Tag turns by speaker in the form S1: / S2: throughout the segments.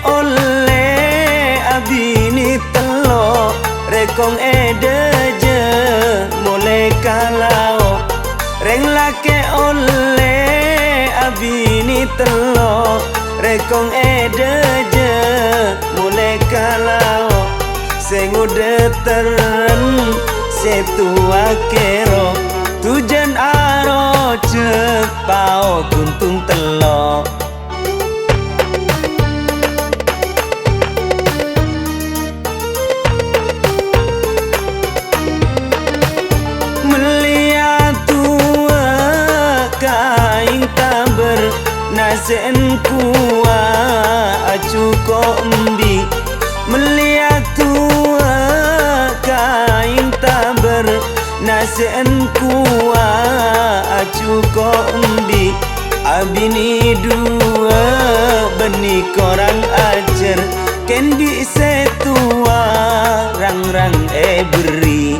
S1: oleh abini telo rekong edeje mulai kalau reng lake oleh abini telo rekong edeje mulai kalau sing udah teren setua kero tujan aro cepao kuntung telo melihat tua kain taber nasen kuah acu ko embi melihat tua kain taber nasen kuah acu ko embi abini dua benih korang ajar ken bi setua rang-rang beri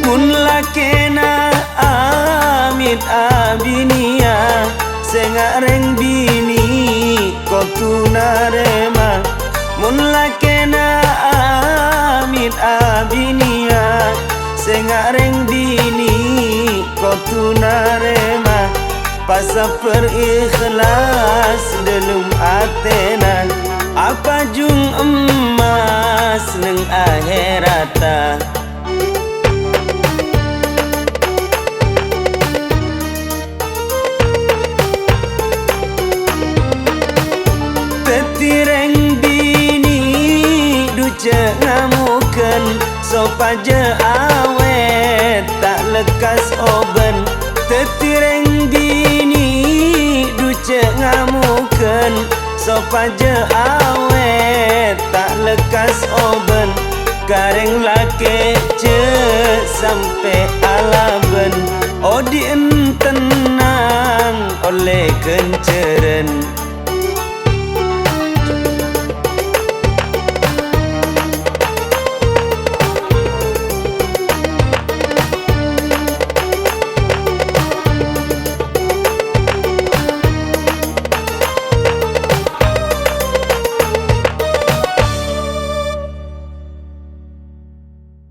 S1: mun lakena amit abinia sengareng bini kok narema mun lakena amit abinia sengareng bini kok narema pasa perikhlas dalam atena apa jung emas neng akhirata tireng bini duce ngamuken sopaje awet tak lekas oben tetireng bini duce ngamuken sopaje awet tak lekas oben gareng lake ce sampai alaben odien tenang oleh kenceren